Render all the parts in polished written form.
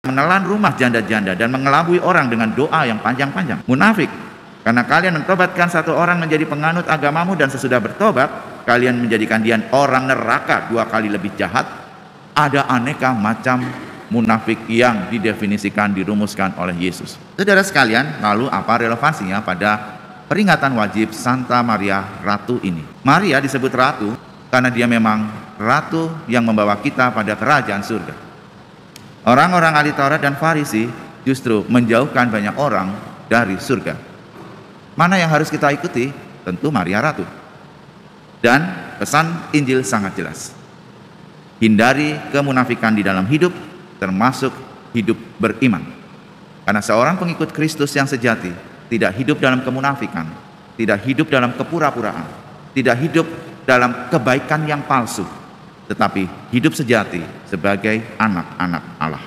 menelan rumah janda-janda dan mengelabui orang dengan doa yang panjang-panjang. Munafik, karena kalian mentobatkan satu orang menjadi penganut agamamu dan sesudah bertobat, kalian menjadikan dia orang neraka 2 kali lebih jahat. Ada aneka macam munafik yang didefinisikan, dirumuskan oleh Yesus. Saudara sekalian, lalu apa relevansinya pada peringatan wajib Santa Maria Ratu ini? Maria disebut Ratu karena dia memang Ratu yang membawa kita pada kerajaan surga. Orang-orang ahli Taurat dan Farisi justru menjauhkan banyak orang dari surga. Mana yang harus kita ikuti? Tentu Maria Ratu. Dan pesan Injil sangat jelas. Hindari kemunafikan di dalam hidup, termasuk hidup beriman. Karena seorang pengikut Kristus yang sejati tidak hidup dalam kemunafikan, tidak hidup dalam kepura-puraan, tidak hidup dalam kebaikan yang palsu, tetapi hidup sejati sebagai anak-anak Allah.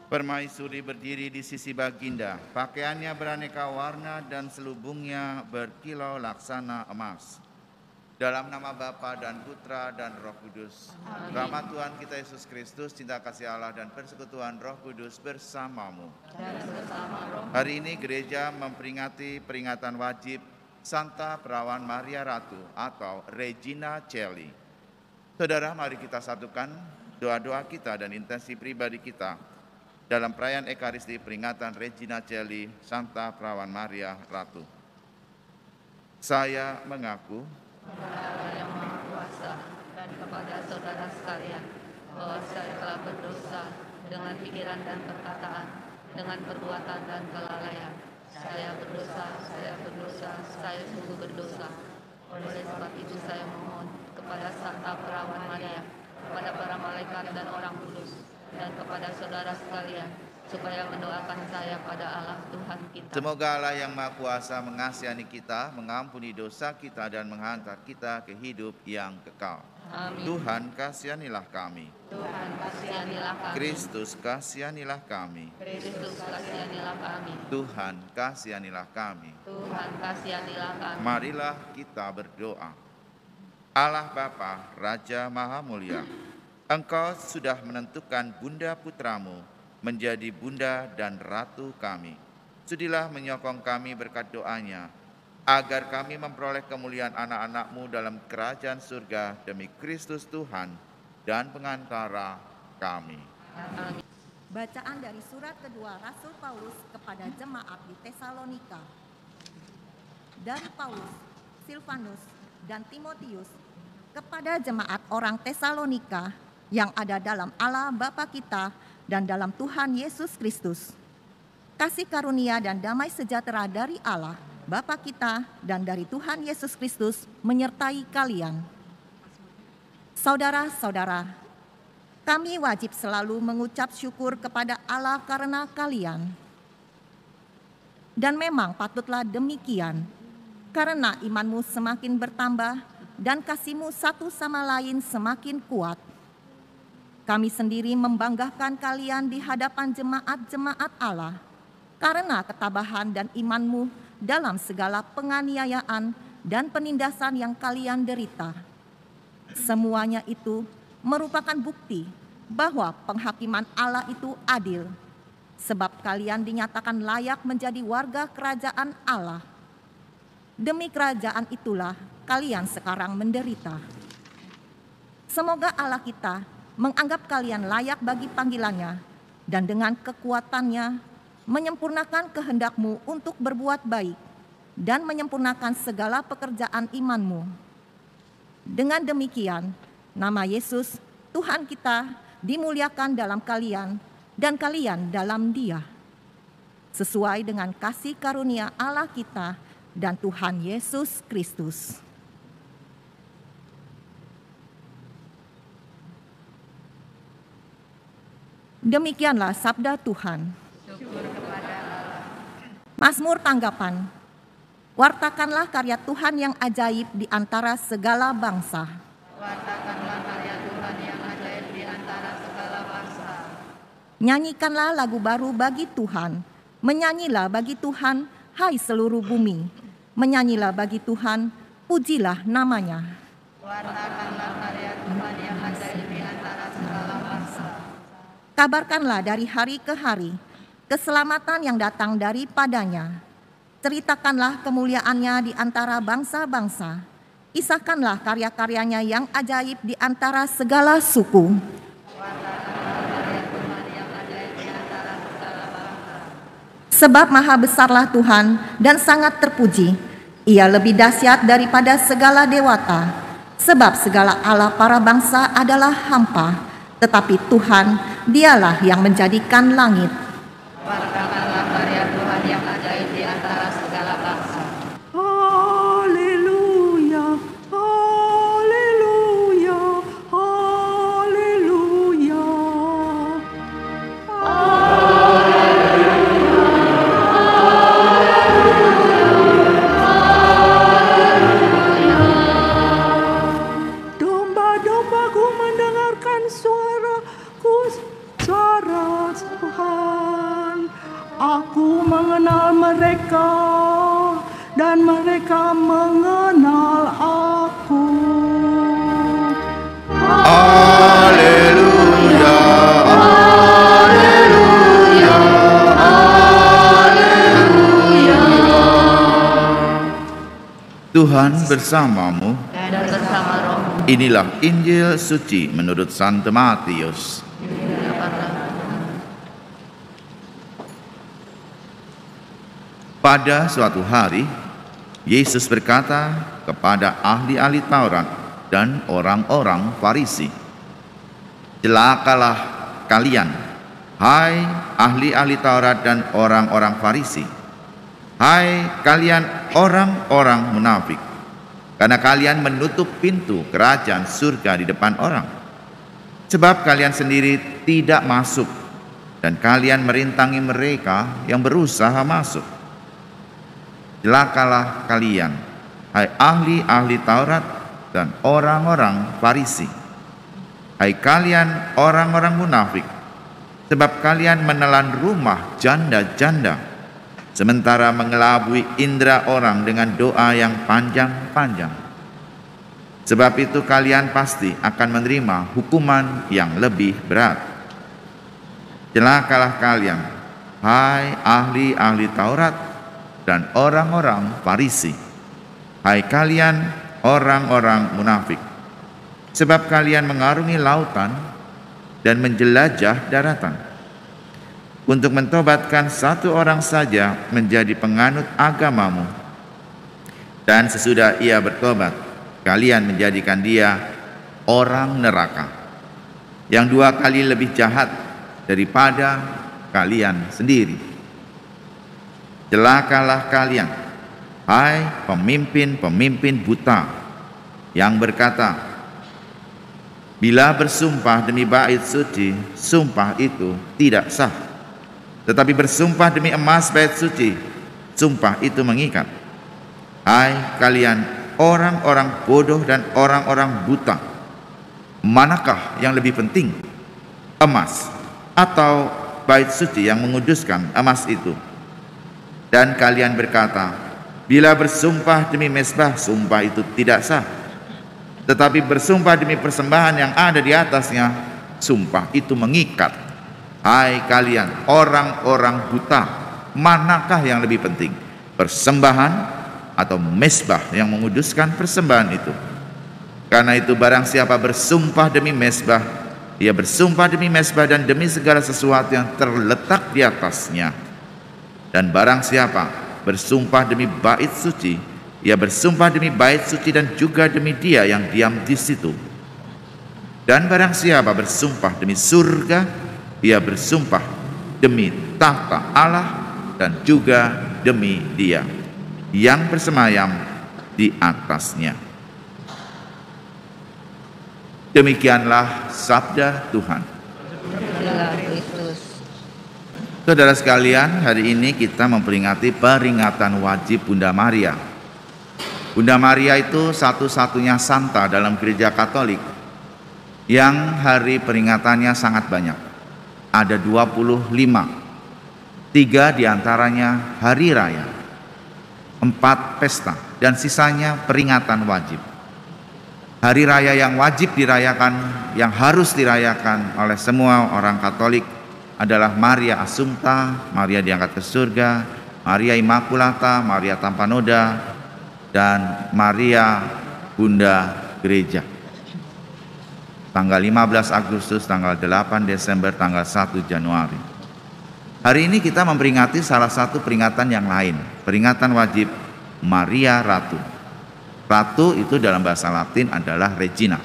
Permaisuri berdiri di sisi baginda, pakaiannya beraneka warna dan selubungnya berkilau laksana emas. Dalam nama Bapa dan Putra dan Roh Kudus. Amin. Rahmat Tuhan kita Yesus Kristus, cinta kasih Allah dan persekutuan Roh Kudus bersamamu. Dan bersama Roh. Hari ini gereja memperingati peringatan wajib Santa Perawan Maria Ratu atau Regina Coeli. Saudara, mari kita satukan doa-doa kita dan intensi pribadi kita dalam perayaan Ekaristi peringatan Regina Coeli Santa Perawan Maria Ratu. Saya mengaku kepada Allah yang Maha Kuasa dan kepada saudara sekalian bahwa saya telah berdosa dengan pikiran dan perkataan, dengan perbuatan dan kelalaian. Saya berdosa, saya sungguh berdosa. Oleh sebab itu saya mohon kepada Santa Perawan Maria, kepada para malaikat dan orang kudus, dan kepada saudara sekalian, supaya mendoakan saya pada Allah Tuhan kita. Semoga Allah yang Maha Kuasa mengasihani kita, mengampuni dosa kita, dan menghantar kita ke hidup yang kekal. Amin. Tuhan, kasihanilah kami. Tuhan, kasihanilah kami. Kristus, kasihanilah kami. Kristus, kasihanilah kami. Tuhan, kasihanilah kami. Tuhan, kasihanilah kami. Marilah kita berdoa. Allah Bapa, Raja Maha Mulia, Engkau sudah menentukan Bunda Putramu menjadi Bunda dan Ratu kami. Sudilah menyokong kami berkat doanya, agar kami memperoleh kemuliaan anak-anak-Mu dalam kerajaan surga demi Kristus Tuhan dan pengantara kami. Amin. Bacaan dari surat kedua Rasul Paulus kepada jemaat di Tesalonika. Dari Paulus, Silvanus, dan Timotius kepada jemaat orang Tesalonika yang ada dalam Allah Bapa kita dan dalam Tuhan Yesus Kristus. Kasih karunia dan damai sejahtera dari Allah Bapa kita dan dari Tuhan Yesus Kristus menyertai kalian. Saudara-saudara, kami wajib selalu mengucap syukur kepada Allah karena kalian. Dan memang patutlah demikian, karena imanmu semakin bertambah dan kasihmu satu sama lain semakin kuat. Kami sendiri membanggakan kalian di hadapan jemaat-jemaat Allah karena ketabahan dan imanmu dalam segala penganiayaan dan penindasan yang kalian derita. Semuanya itu merupakan bukti bahwa penghakiman Allah itu adil, sebab kalian dinyatakan layak menjadi warga kerajaan Allah. Demi kerajaan itulah kalian sekarang menderita. Semoga Allah kita menganggap kalian layak bagi panggilannya, dan dengan kekuatannya menyempurnakan kehendakmu untuk berbuat baik, dan menyempurnakan segala pekerjaan imanmu. Dengan demikian, nama Yesus, Tuhan kita, dimuliakan dalam kalian, dan kalian dalam Dia, sesuai dengan kasih karunia Allah kita dan Tuhan Yesus Kristus. Demikianlah sabda Tuhan. Mazmur tanggapan. Wartakanlah karya Tuhan yang ajaib di antara segala bangsa. Wartakanlah karya Tuhan yang ajaib di antara segala bangsa. Nyanyikanlah lagu baru bagi Tuhan. Menyanyilah bagi Tuhan, hai seluruh bumi. Menyanyilah bagi Tuhan, pujilah namanya. Wartakanlah karya Tuhan yang ajaib di antara segala bangsa. Kabarkanlah dari hari ke hari, keselamatan yang datang daripadanya. Ceritakanlah kemuliaannya di antara bangsa-bangsa. Kisahkanlah karya-karyanya yang ajaib di antara segala suku. Sebab maha besarlah Tuhan dan sangat terpuji. Ia lebih dahsyat daripada segala dewata. Sebab segala Allah para bangsa adalah hampa, tetapi Tuhan, dialah yang menjadikan langit. Wartakanlah karya Tuhan yang ajaib di antara segala bangsa. Haleluya, haleluya, haleluya. Domba-dombaku mendengarkan suaraku, suara Tuhan. Aku mengenal mereka dan mereka mengenal aku. Haleluya, haleluya, haleluya. Tuhan bersamamu. Dan bersama roh. Inilah Injil suci menurut Santo Matius. Pada suatu hari, Yesus berkata kepada ahli-ahli Taurat dan orang-orang Farisi, "Celakalah kalian, hai ahli-ahli Taurat dan orang-orang Farisi, hai kalian orang-orang munafik, karena kalian menutup pintu kerajaan surga di depan orang. Sebab kalian sendiri tidak masuk, dan kalian merintangi mereka yang berusaha masuk. Celakalah kalian, hai ahli-ahli Taurat dan orang-orang Farisi, hai kalian orang-orang munafik, sebab kalian menelan rumah janda-janda, sementara mengelabui indera orang dengan doa yang panjang-panjang. Sebab itu kalian pasti akan menerima hukuman yang lebih berat. Celakalah kalian, hai ahli-ahli Taurat dan orang-orang Farisi, hai kalian orang-orang munafik, sebab kalian mengarungi lautan dan menjelajah daratan untuk mentobatkan satu orang saja menjadi penganut agamamu, dan sesudah ia bertobat, kalian menjadikan dia orang neraka, yang 2 kali lebih jahat daripada kalian sendiri. Celakalah kalian, hai pemimpin-pemimpin buta, yang berkata, bila bersumpah demi bait suci, sumpah itu tidak sah. Tetapi bersumpah demi emas bait suci, sumpah itu mengikat. Hai kalian orang-orang bodoh dan orang-orang buta, manakah yang lebih penting, emas atau bait suci yang menguduskan emas itu? Dan kalian berkata, bila bersumpah demi mezbah, sumpah itu tidak sah. Tetapi bersumpah demi persembahan yang ada di atasnya, sumpah itu mengikat. Hai kalian orang-orang buta, manakah yang lebih penting, persembahan atau mezbah yang menguduskan persembahan itu? Karena itu barang siapa bersumpah demi mezbah, ia bersumpah demi mezbah dan demi segala sesuatu yang terletak di atasnya. Dan barang siapa bersumpah demi bait suci, ia bersumpah demi bait suci dan juga demi dia yang diam di situ. Dan barang siapa bersumpah demi surga, ia bersumpah demi tahta Allah dan juga demi dia yang bersemayam di atasnya. Demikianlah sabda Tuhan. Terpujilah Kristus. Saudara sekalian, hari ini kita memperingati peringatan wajib Bunda Maria. Bunda Maria itu satu-satunya santa dalam gereja Katolik yang hari peringatannya sangat banyak. Ada 25, 3 diantaranya hari raya, 4 pesta, dan sisanya peringatan wajib. Hari raya yang wajib dirayakan, yang harus dirayakan oleh semua orang Katolik adalah Maria Assumpta, Maria diangkat ke surga, Maria Immaculata, Maria tanpa noda, dan Maria Bunda Gereja. Tanggal 15 Agustus, tanggal 8 Desember, tanggal 1 Januari. Hari ini kita memperingati salah satu peringatan yang lain, peringatan wajib Maria Ratu. Ratu itu dalam bahasa Latin adalah Regina.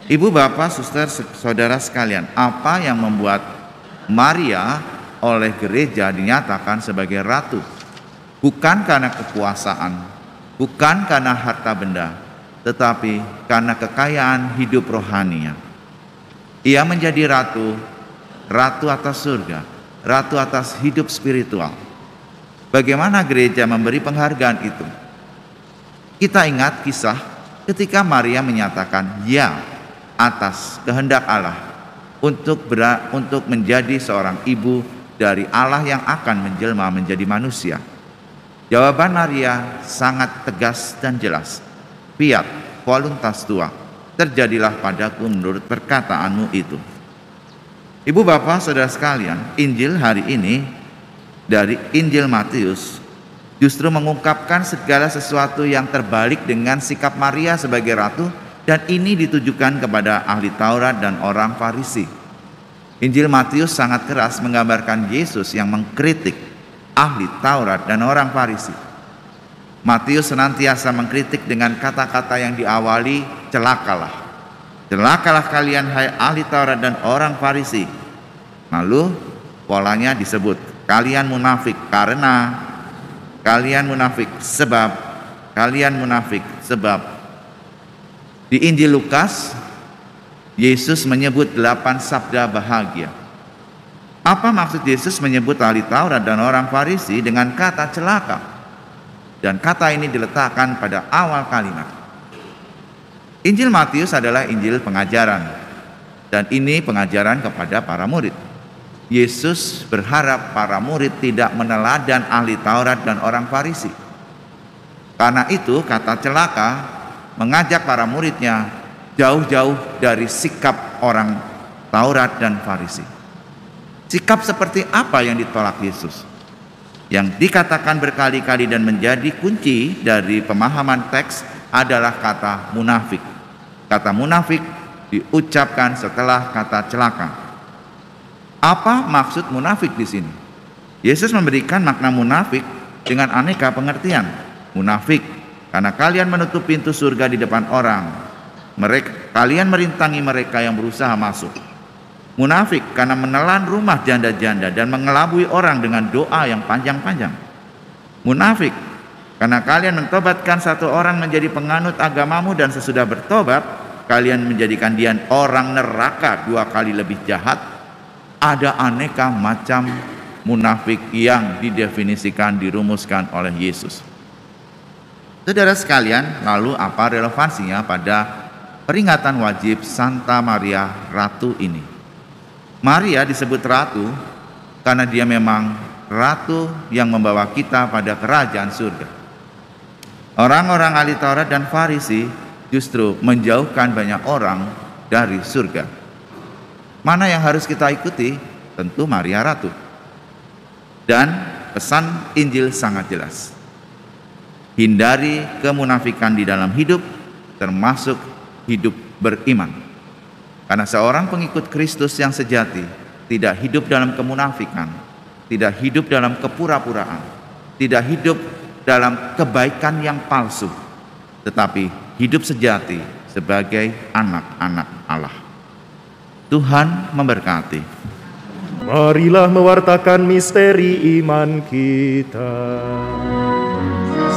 Ibu, bapak, suster, saudara sekalian, apa yang membuat Maria oleh gereja dinyatakan sebagai ratu? Bukan karena kekuasaan, bukan karena harta benda, tetapi karena kekayaan hidup rohaninya. Ia menjadi ratu, ratu atas surga, ratu atas hidup spiritual. Bagaimana gereja memberi penghargaan itu? Kita ingat kisah ketika Maria menyatakan ya atas kehendak Allah untuk menjadi seorang ibu dari Allah yang akan menjelma menjadi manusia. Jawaban Maria sangat tegas dan jelas. Fiat voluntas tua, terjadilah padaku menurut perkataanmu itu. Ibu, bapak, saudara sekalian, Injil hari ini dari Injil Matius justru mengungkapkan segala sesuatu yang terbalik dengan sikap Maria sebagai ratu, dan ini ditujukan kepada ahli Taurat dan orang Farisi. Injil Matius sangat keras menggambarkan Yesus yang mengkritik ahli Taurat dan orang Farisi. Matius senantiasa mengkritik dengan kata-kata yang diawali celakalah. Celakalah kalian hai ahli Taurat dan orang Farisi. Lalu polanya disebut kalian munafik karena, kalian munafik sebab, kalian munafik sebab. Di Injil Lukas, Yesus menyebut 8 sabda bahagia. Apa maksud Yesus menyebut ahli Taurat dan orang Farisi dengan kata celaka? Dan kata ini diletakkan pada awal kalimat. Injil Matius adalah Injil pengajaran, dan ini pengajaran kepada para murid. Yesus berharap para murid tidak meneladan ahli Taurat dan orang Farisi. Karena itu kata celaka mengajak para muridnya jauh-jauh dari sikap orang Taurat dan Farisi. Sikap seperti apa yang ditolak Yesus? Yang dikatakan berkali-kali dan menjadi kunci dari pemahaman teks adalah kata munafik. Kata munafik diucapkan setelah kata celaka. Apa maksud munafik di sini? Yesus memberikan makna munafik dengan aneka pengertian. Munafik karena kalian menutup pintu surga di depan orang. Kalian merintangi mereka yang berusaha masuk. Munafik karena menelan rumah janda-janda dan mengelabui orang dengan doa yang panjang-panjang. Munafik karena kalian mentobatkan satu orang menjadi penganut agamamu, dan sesudah bertobat kalian menjadikan dia orang neraka 2 kali lebih jahat. Ada aneka macam munafik yang didefinisikan, dirumuskan oleh Yesus. Saudara sekalian, lalu apa relevansinya pada peringatan wajib Santa Maria Ratu ini? Maria disebut ratu karena dia memang ratu yang membawa kita pada kerajaan surga. Orang-orang ahli Taurat dan Farisi justru menjauhkan banyak orang dari surga. Mana yang harus kita ikuti? Tentu Maria Ratu. Dan pesan Injil sangat jelas. Hindari kemunafikan di dalam hidup, termasuk hidup beriman. Karena seorang pengikut Kristus yang sejati tidak hidup dalam kemunafikan, tidak hidup dalam kepura-puraan, tidak hidup dalam kebaikan yang palsu, tetapi hidup sejati sebagai anak-anak Allah. Tuhan memberkati. Marilah mewartakan misteri iman kita.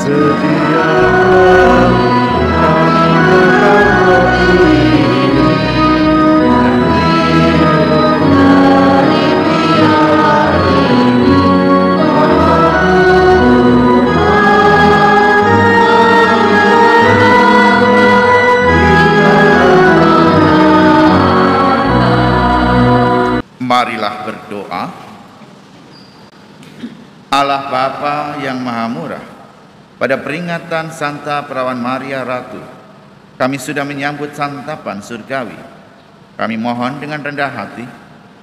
Setiap hari Allah Bapa yang Maha Murah, pada peringatan Santa Perawan Maria Ratu, kami sudah menyambut santapan surgawi. Kami mohon dengan rendah hati,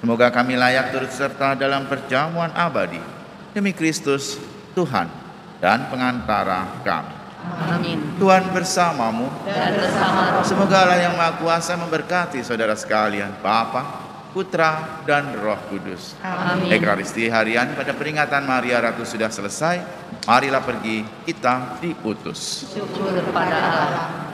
semoga kami layak turut serta dalam perjamuan abadi demi Kristus, Tuhan dan pengantara kami. Amin. Tuhan bersamamu, Dan bersama semoga Allah yang Maha Kuasa memberkati saudara sekalian, Bapa, Putra, dan Roh Kudus. Amin. Ekaristi harian pada peringatan Maria Ratu sudah selesai. Marilah pergi, kita diutus. syukur kepada Allah.